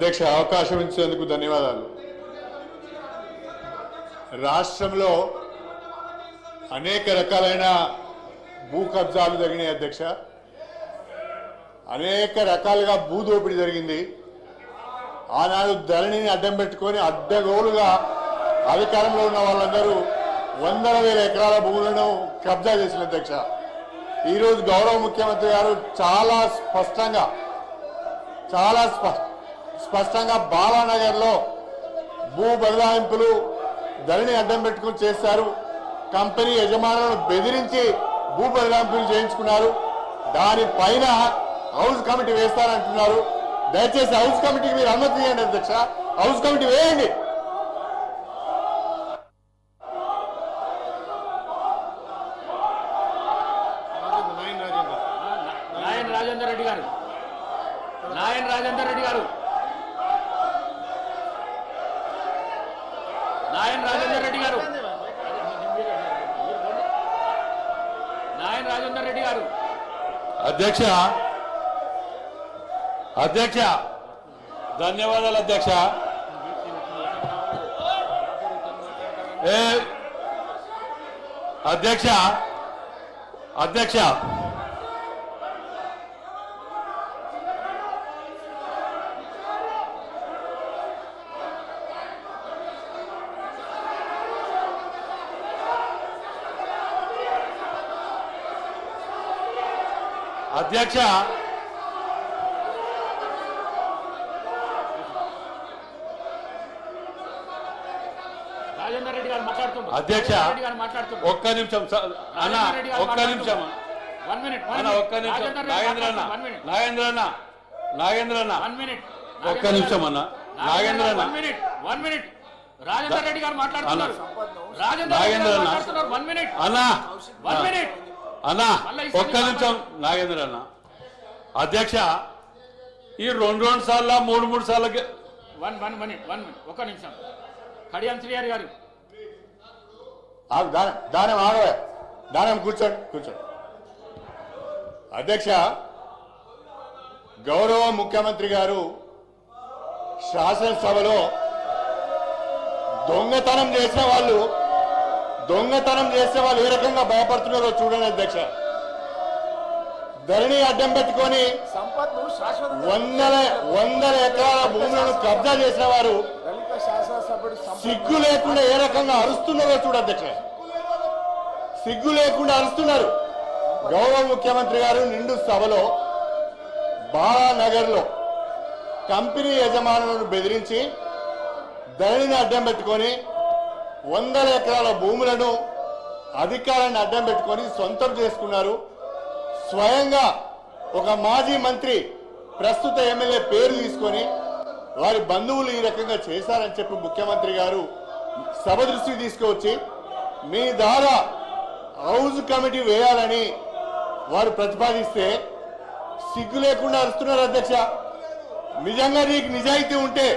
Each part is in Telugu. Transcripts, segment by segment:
అధ్యక్ష అవకాశం ఇచ్చేందుకు ధన్యవాదాలు. రాష్ట్రంలో అనేక రకాలైన భూ కబ్జాలు జరిగినాయి అధ్యక్ష. అనేక రకాలుగా భూదోపిడీ జరిగింది. ఆనాడు ధరణిని అడ్డం పెట్టుకొని అడ్డగోలుగా అధికారంలో ఉన్న వాళ్ళందరూ వందల వేల ఎకరాల భూములను కబ్జా చేసిన అధ్యక్ష. ఈరోజు గౌరవ ముఖ్యమంత్రి గారు చాలా స్పష్టంగా బాలానగర్లో భూ బదలాయింపులు ధరణి అడ్డం పెట్టుకుని చేశారు. కంపెనీ యజమానులను బెదిరించి భూ బదలాయింపులు చేయించుకున్నారు. దానిపైన హౌస్ కమిటీ వేస్తారంటున్నారు. దయచేసి హౌస్ కమిటీకి మీరు అనుమతి ఇవ్వండి అధ్యక్ష. హౌస్ కమిటీ వేయండి. నాయన్ రాజేందర్ రెడ్డి గారు నాయన్ రాజేందర్ రెడ్డి గారు నాయన్ రాజేందర్ రెడ్డి గారు నాయన్ రాజేందర్ రెడ్డి గారు అధ్యక్ష అధ్యక్ష ధన్యవాదాలు అధ్యక్ష. అధ్యక్ష అధ్యక్ష అధ్యక్ష రాజేందర్ రెడ్డి గారు మాట్లాడుతున్నారు. అధ్యక్ష ఒక్క నిమిషం అన్న, ఒక్క నిమిషం అన్న, ఒక్క నిమిషం నాగేంద్ర అన్న, నాగేంద్ర అన్న, నాగేంద్ర అన్న, ఒక్క నిమిషం అన్న, నాగేంద్ర అన్న, 1 మినిట్ రాజేందర్ రెడ్డి గారు మాట్లాడుతున్నారు. నాగేంద్ర అన్న అన్న 1 మినిట్ అన్న, ఒక్క నిమిషం నాగేంద్ర అన్న. అధ్యక్ష ఈ రెండు సార్లు మూడు సార్లకి 1 మినిట్ ఒక్క నిమిషం. కడియం శ్రీహరి గారు దానం కూర్చోండి. అధ్యక్ష గౌరవ ముఖ్యమంత్రి గారు శాసనసభలో దొంగతనం చేసిన వాళ్ళు ఏ రకంగా భయపడుతున్నారో చూడండి అధ్యక్ష. ధరణి అడ్డం పెట్టుకొని వందల ఎకరాల భూములను కబ్జా చేసిన వారు సిగ్గు లేకుండా ఏ రకంగా అరుస్తున్నారో చూడ అధ్యక్ష. సిగ్గు లేకుండా అరుస్తున్నారు. గౌరవ ముఖ్యమంత్రి గారు నిండు సభలో బాలానగర్లో కంపెనీ యజమానులను బెదిరించి ధరణిని అడ్డం పెట్టుకొని వందల ఎకరాల భూములను అధికారాన్ని అడ్డం పెట్టుకొని సొంతం చేసుకున్నారు. స్వయంగా ఒక మాజీ మంత్రి ప్రస్తుత ఎమ్మెల్యే పేరు తీసుకొని వారి బంధువులు ఈ రకంగా చేశారని చెప్పి ముఖ్యమంత్రి గారు సభ దృష్టికి తీసుకువచ్చి మీ ద్వారా హౌస్ కమిటీ వేయాలని వారు ప్రతిపాదిస్తే సిగ్గు లేకుండా అరుస్తున్నారు అధ్యక్ష. నిజంగా నీకు నిజాయితీ ఉంటే,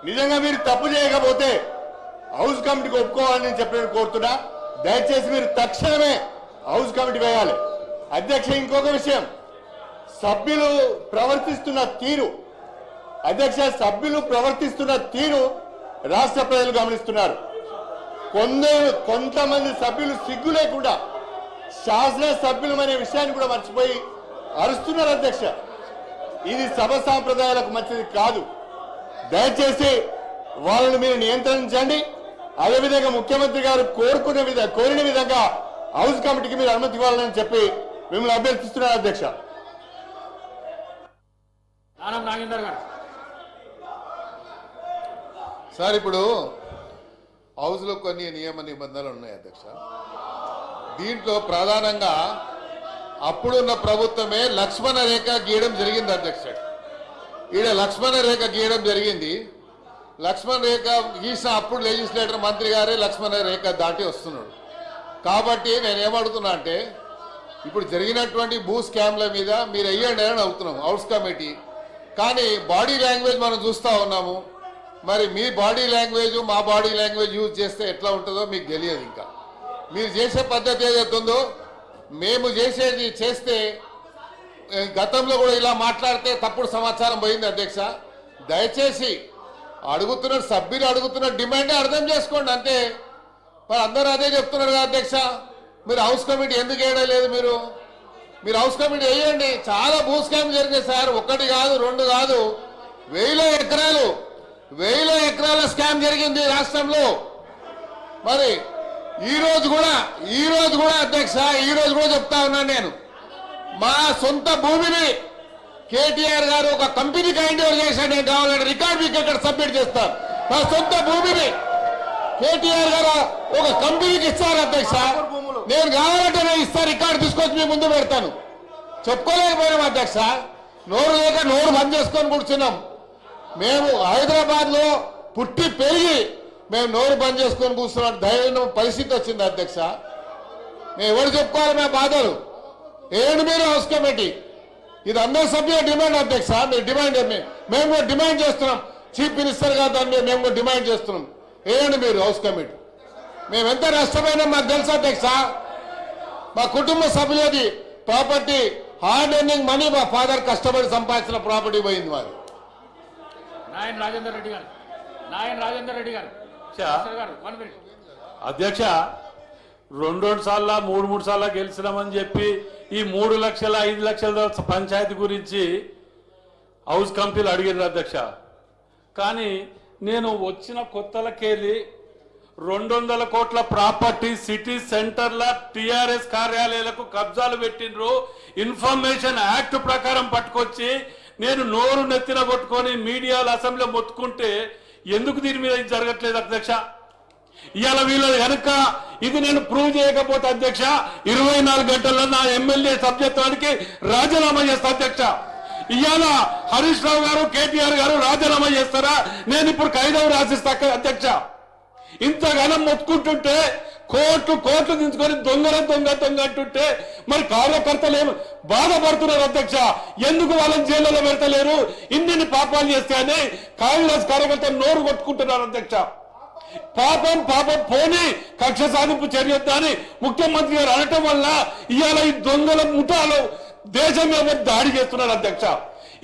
నిజంగా మీరు తప్పు చేయకపోతే హౌస్ కమిటీకి ఒప్పుకోవాలని చెప్పి నేను కోరుతున్నా. దయచేసి మీరు తక్షణమే హౌస్ కమిటీ వేయాలి అధ్యక్ష. ఇంకొక విషయం, సభ్యులు ప్రవర్తిస్తున్న తీరు రాష్ట్ర ప్రజలు గమనిస్తున్నారు. కొంతమంది సభ్యులు సిగ్గు లేకుండా శాసన సభ్యులు అనే విషయాన్ని కూడా మర్చిపోయి అరుస్తున్నారు అధ్యక్ష. ఇది సభ సాంప్రదాయాలకు మంచిది కాదు. దయచేసి వాళ్ళని మీరు నియంత్రించండి. అదేవిధంగా ముఖ్యమంత్రి గారు కోరిన విధంగా హౌస్ కమిటీకి మీరు అనుమతి ఇవ్వాలని చెప్పి మిమ్మల్ని అభ్యర్థిస్తున్నారు అధ్యక్ష. నాగేందర్ గారు సార్, ఇప్పుడు హౌస్లో కొన్ని నియమ నిబంధనలు ఉన్నాయి అధ్యక్ష. దీంట్లో ప్రధానంగా అప్పుడున్న ప్రభుత్వమే లక్ష్మణ రేఖ గీయడం జరిగింది అధ్యక్ష. ఈడ లక్ష్మణ రేఖ గీయడం జరిగింది. లక్ష్మణ రేఖ గీసిన అప్పుడు లెజిస్లేటర్ మంత్రి గారే లక్ష్మణ రేఖ దాటి వస్తున్నాడు. కాబట్టి నేనేమడుగుతున్నా అంటే, ఇప్పుడు జరిగినటువంటి భూ స్కామ్ల మీద మీరు వెయ్యండి అని అడుగుతున్నాం హౌస్ కమిటీ. కానీ బాడీ లాంగ్వేజ్ మనం చూస్తూ ఉన్నాము. మరి మీ బాడీ లాంగ్వేజ్ మా బాడీ లాంగ్వేజ్ యూజ్ చేస్తే ఎట్లా ఉంటుందో మీకు తెలియదు. ఇంకా మీరు చేసే పద్ధతి ఏదైతే ఉందో మేము చేసేది చేస్తే గతంలో కూడా ఇలా మాట్లాడితే తప్పుడు సమాచారం పోయింది అధ్యక్ష. దయచేసి అడుగుతున్న సభ్యులు అడుగుతున్న డిమాండ్ అర్థం చేసుకోండి అంతే. మరి అందరూ అదే చెప్తున్నారు కదా అధ్యక్ష. మీరు హౌస్ కమిటీ ఎందుకు వేయడం లేదు? మీరు హౌస్ కమిటీ వేయండి. చాలా భూ స్కామ్ జరిగాయి సార్, ఒకటి కాదు రెండు కాదు, వేల ఎకరాల స్కామ్ జరిగింది రాష్ట్రంలో. మరి ఈ రోజు కూడా అధ్యక్ష, ఈ రోజు కూడా చెప్తా ఉన్నాను నేను, మా సొంత భూమిని కేటీఆర్ గారు ఒక కంపెనీకి హ్యాండ్ ఓవర్ చేశాడు. నేను కావాలంటే రికార్డ్ మీకు ఇక్కడ సబ్మిట్ చేస్తాను. మా సొంత భూమిని కేటీఆర్ గారు ఒక కంపెనీకి ఇస్తారు అధ్యక్ష. నేను కావాలంటే నేను ఇస్తాను, రికార్డు తీసుకొచ్చి మీ ముందు పెడతాను. చెప్పుకోలేకపోయినాం అధ్యక్ష, నోరు లేక నోరు బంద్ చేసుకొని కూర్చున్నాం. మేము హైదరాబాద్ లో పుట్టి పెరిగి మేము నోరు బంద్ చేసుకొని కూర్చున్నాం ధైర్యం పరిస్థితి వచ్చింది అధ్యక్ష. మేము ఎవరు చెప్పుకోవాలి మా బాధలు? ఏంటి మీరు హౌస్ కమిటీ? ఇది అందరి సభ్యుల డిమాండ్ అధ్యక్ష. మీరు డిమాండ్ మేము కూడా డిమాండ్ చేస్తున్నాం. చీఫ్ మినిస్టర్ గారు దాన్ని మేము కూడా డిమాండ్ చేస్తున్నాం. ఏంటి మీరు హౌస్ కమిటీ? మేము ఎంత నష్టపోయినా మాకు తెలుసు అధ్యక్ష. మా కుటుంబ సభ్యులది ప్రాపర్టీ హార్డ్ ఎర్నింగ్ మనీ, మా ఫాదర్ కష్టపడి సంపాదించిన ప్రాపర్టీ పోయింది మాది. నాయన్ రాజేందర్ రెడ్డి గారు మినిస్టర్ గారు 1 minute. అధ్యక్ష, రెండు సార్లు మూడు సార్లు గెలిచినామని చెప్పి ఈ 3 లక్షల 5 లక్షల పంచాయతీ గురించి హౌస్ కమిటీలు అడిగినారు అధ్యక్ష. కానీ నేను వచ్చిన కొత్తలకెళ్ళి 200 కోట్ల ప్రాపర్టీ సిటీ సెంటర్ల టిఆర్ఎస్ కార్యాలయాలకు కబ్జాలు పెట్టిండ్రు. ఇన్ఫర్మేషన్ యాక్ట్ ప్రకారం పట్టుకొచ్చి నేను నోరు నెత్తిన కొట్టుకొని మీడియాలో అసెంబ్లీలో మొత్తుకుంటే ఎందుకు దీని మీద ఇది జరగట్లేదు అధ్యక్ష? ఇవాళ వీళ్ళ కనుక ఇది నేను ప్రూవ్ చేయకపోతే అధ్యక్ష 24 గంటల్లో నా ఎమ్మెల్యే సభ్యత్వానికి రాజీనామా చేస్తా అధ్యక్ష. ఇవాళ హరీష్ రావు గారు కేటీఆర్ గారు రాజీనామా చేస్తారా? నేను ఇప్పుడు ఖైదం రాసిస్తా అధ్యక్ష. ఇంతగానం మొత్తుకుంటుంటే కోట్లు దించుకొని దొంగ అంటుంటే మరి కార్యకర్తలు ఏమి బాధపడుతున్నారు అధ్యక్ష? ఎందుకు వాళ్ళని జైల్లో పెడతలేరు? ఇన్ని పాపాలు చేస్తే అని కాంగ్రెస్ కార్యకర్తలు నోరు కొట్టుకుంటున్నారు అధ్యక్ష. పాపం పోని కక్ష సాధింపు చర్యొద్దని ముఖ్యమంత్రి గారు అనటం వల్ల ఇవాళ ఈ దొంగల ముఠాలు దేశం మీద దాడి చేస్తున్నారు అధ్యక్ష.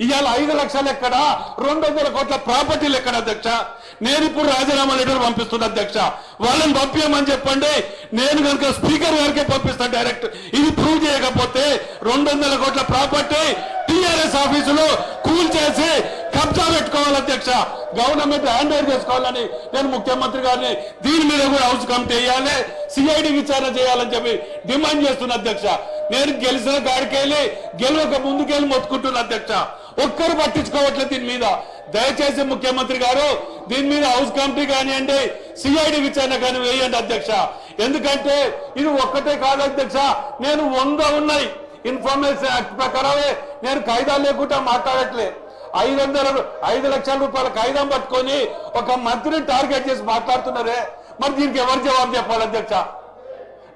ఇవాళ 5 లక్షలు ఎక్కడ, 200 కోట్ల ప్రాపర్టీలు ఎక్కడ అధ్యక్ష? నేను ఇప్పుడు రాజీనామా లెటర్ పంపిస్తున్నా అధ్యక్ష. వాళ్ళని పంపించమని చెప్పండి, నేను కనుక స్పీకర్ గారికే పంపిస్తాను డైరెక్ట్. ఇది ప్రూవ్ చేయకపోతే 200 కోట్ల ప్రాపర్టీ టిఆర్ఎస్ ఆఫీసులో కూల్ చేసి కబ్జా పెట్టుకోవాలి అధ్యక్ష. గవర్నమెంట్ హ్యాండ్ ఓవర్ చేసుకోవాలని నేను ముఖ్యమంత్రి గారిని దీని మీద కూడా హౌస్ కమిటీ వేయాలి, సిఐడి విచారణ చేయాలని చెప్పి డిమాండ్ చేస్తున్నా అధ్యక్ష. నేను గెలిచిన గాడికెళ్ళి గెలవక ముందుకెళ్ళి మొత్తుకుంటున్నా అధ్యక్ష. ఒక్కరు పట్టించుకోవట్లేదు దీని మీద. దయచేసి ముఖ్యమంత్రి గారు దీని మీద హౌస్ కమిటీ కానివ్వండి, సిఐడి విచారణ కానీ వేయండి అధ్యక్ష. ఎందుకంటే ఇది ఒక్కటే కాదు అధ్యక్ష, నేను 100 ఉన్నాయి ఇన్ఫర్మేషన్ యాక్ట్ ప్రకారమే నేను కాయిదాలు లేకుండా మాట్లాడట్లే. 5 లక్షల రూపాయల కాయిదాం పట్టుకొని ఒక మంత్రిని టార్గెట్ చేసి మాట్లాడుతున్నారే, మరి దీనికి ఎవరు జవాబు చెప్పాలి అధ్యక్ష?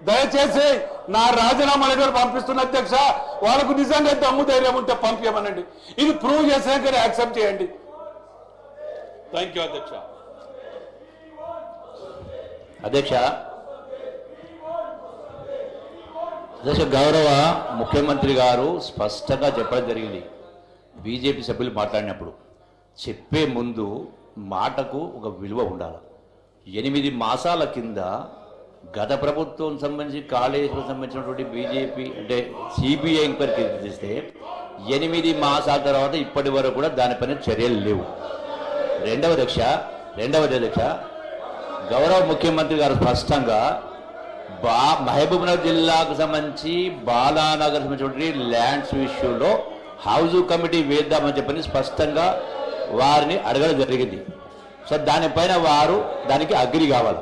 దయచేసి నా రాజీనామా లెటర్ పంపిస్తున్న అధ్యక్ష. వాళ్ళకు నిజంగా దమ్ము ధైర్యం ఉంటే పంపించమనండి. ఇది ప్రూవ్ చేసాక యాక్సెప్ట్ చేయండి. థ్యాంక్ యూ అధ్యక్ష. అధ్యక్ష, గౌరవ ముఖ్యమంత్రి గారు స్పష్టంగా చెప్పడం జరిగింది. బీజేపీ సభ్యులు మాట్లాడినప్పుడు చెప్పే ముందు మాటకు ఒక విలువ ఉండాలి. 8 మాసాల కింద గత ప్రభుత్వం సంబంధించి కాళేశ్వరం సంబంధించినటువంటి బీజేపీ అంటే సిబిఐ ఎంక్వైరీ చేస్తే 8 మాసాల తర్వాత ఇప్పటి వరకు కూడా దానిపైన చర్యలు లేవు. రెండవది అధ్యక్ష, గౌరవ ముఖ్యమంత్రి గారు స్పష్టంగా మహబూబ్నగర్ జిల్లాకు సంబంధించి బాలానగర్ సంబంధించినటువంటి ల్యాండ్స్ విషయంలో హౌస్ కమిటీ వేద్దామని చెప్పని స్పష్టంగా వారిని అడగడం జరిగింది. సో దానిపైన వారు దానికి అగ్రి కావాలి.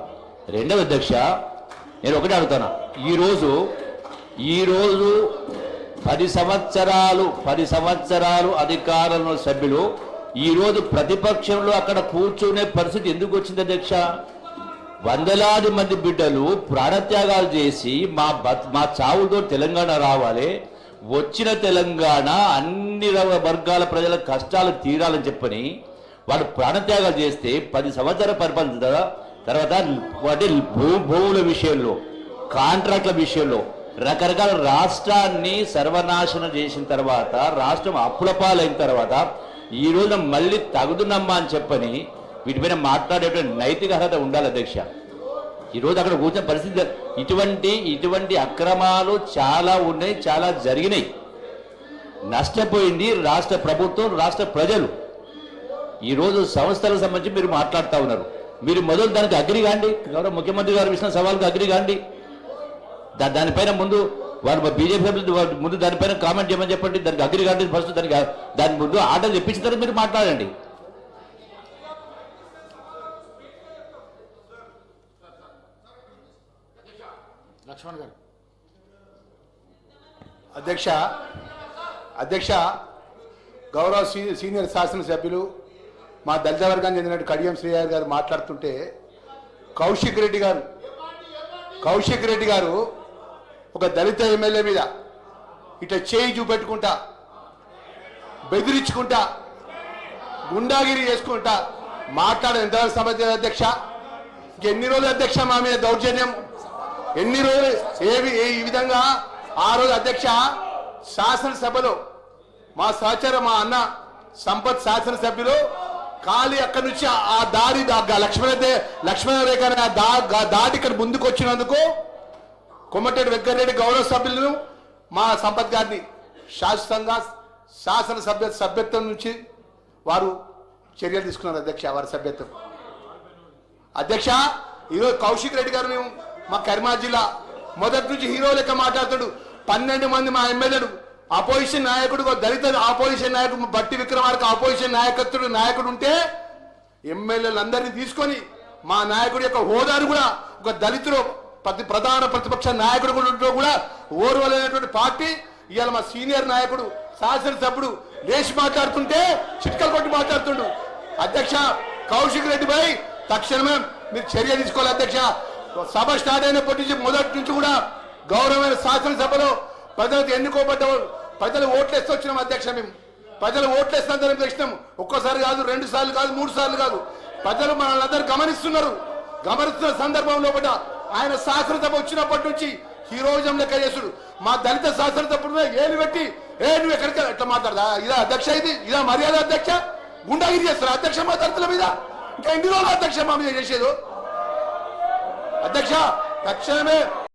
రెండవ అధ్యక్ష, నేను ఒకటి అడుగుతాను. ఈరోజు 10 సంవత్సరాలు అధికారంలో సభ్యులు ఈరోజు ప్రతిపక్షంలో అక్కడ కూర్చునే పరిస్థితి ఎందుకు వచ్చింది అధ్యక్ష? వందలాది మంది బిడ్డలు ప్రాణత్యాగాలు చేసి మా చావుతో తెలంగాణ రావాలి, వచ్చిన తెలంగాణ అన్ని వర్గాల ప్రజల కష్టాలు తీరాలని చెప్పని వాళ్ళు ప్రాణత్యాగాలు చేస్తే 10 సంవత్సరాల పరిపాలన తర్వాత వాటి భూముల విషయంలో, కాంట్రాక్ట్ల విషయంలో రకరకాల రాష్ట్రాన్ని సర్వనాశనం చేసిన తర్వాత, రాష్ట్రం అప్పుల పాలైన తర్వాత ఈ రోజున మళ్ళీ తగుదునమ్మా అని చెప్పని వీటిపైన మాట్లాడేటువంటి నైతిక అర్హత ఉండాలి అధ్యక్ష. ఈరోజు అక్కడ కూర్చున్న పరిస్థితి ఇటువంటి అక్రమాలు చాలా ఉన్నాయి, చాలా జరిగినాయి. నష్టపోయింది రాష్ట్ర ప్రభుత్వం, రాష్ట్ర ప్రజలు. ఈరోజు సంస్థలకు సంబంధించి మీరు మాట్లాడుతూ ఉన్నారు. మీరు మొదలు దానికి అగ్రి కాండి, గౌరవ ముఖ్యమంత్రి గారు ఇచ్చిన సవాల్కి అగ్రి కాండి. దానిపైన ముందు వారు బీజేపీ సభ్యులు ముందు దానిపైన కామెంట్ చేయమని చెప్పండి. దానికి అగ్రి కాండి ఫస్ట్, దాని ముందు ఆర్డర్ తెప్పించిన తర్వాత మీరు మాట్లాడండి. లక్ష్మణ్ గారు. అధ్యక్ష గౌరవ సీనియర్ శాసనసభ్యులు మా దళిత వర్గానికి చెందిన కడియం శ్రీహరి గారు మాట్లాడుతుంటే కౌశిక్ రెడ్డి గారు ఒక దళిత ఎమ్మెల్యే మీద ఇట్లా చేయి చూపెట్టుకుంటా, బెదిరించుకుంటా, గుండాగిరి చేసుకుంటా మాట్లాడడం ఎంతవరకు సమస్య అధ్యక్ష? ఇంకెన్ని రోజులు అధ్యక్ష మా మీద దౌర్జన్యం? ఎన్ని రోజులు ఈ విధంగా? ఆ రోజు అధ్యక్ష శాసనసభలో మా సహచర మా అన్న సంపత్ శాసనసభ్యులు ఖాళీ అక్కడి నుంచి ఆ దారి లక్ష్మణ రేఖ దాటి ఇక్కడ ముందుకు వచ్చినందుకు కొమ్మటేటి వెంకటరెడ్డి గౌరవ సభ్యులను మా సంపత్ గారిని శాశ్వతంగా సభ్యత్వం నుంచి వారు చర్యలు తీసుకున్నారు అధ్యక్ష. వారి సభ్యత్వం అధ్యక్ష ఈరోజు కౌశిక్ రెడ్డి గారు మేము మా కరీంనగర్ జిల్లా మొదటి నుంచి హీరో లెక్క మాట్లాడుతాడు. 12 మంది మా ఎమ్మెల్యేలు అపోజిషన్ నాయకుడు, దళిత అపోజిషన్ నాయకుడు బట్టి విక్రమార్క అపోజిషన్ నాయకుడు ఉంటే ఎమ్మెల్యేలందరినీ తీసుకొని మా నాయకుడి యొక్క హోదాను కూడా ఒక దళితులు ప్రధాన ప్రతిపక్ష నాయకుడు కూడా ఓర్వలేనటువంటి పార్టీ ఇవాళ మా సీనియర్ నాయకుడు శాసనసభ్యుడు లేచి మాట్లాడుతుంటే చిట్కలు కొట్టి మాట్లాడుతుండు. అధ్యక్ష కౌశిక్ రెడ్డిపై తక్షణమే మీరు చర్య తీసుకోవాలి అధ్యక్ష. సభ స్టార్ట్ అయినప్పటి నుంచి మొదటి నుంచి కూడా గౌరవమైన శాసనసభలో ప్రజలకు ఎన్నుకోబడ్డ ప్రజలు ఓట్లేస్తూ వచ్చినాం అధ్యక్ష. మేము ప్రజలు ఓట్లేస్తాం చేసినాం. ఒక్కసారి కాదు, 2 సార్లు కాదు, 3 సార్లు కాదు. ప్రజలు మనల్ని అందరూ గమనిస్తున్న సందర్భంలో ఆయన శాసనసభ వచ్చినప్పటి నుంచి హీరోయిజం లెక్క చేసుడు. మా దళిత శాసనసభ్యుడు ఏలు పెట్టి నువ్వు ఎక్కడికి ఎట్లా మాట్లాడదా? ఇదా అధ్యక్ష? ఇదా మర్యాద అధ్యక్ష? గుండాగిరి చేస్తారా అధ్యక్ష మా దళితుల మీద? ఇంకా ఎన్ని రోజులు అధ్యక్ష మా మీద చేసేది? అధ్యక్ష తక్షణమే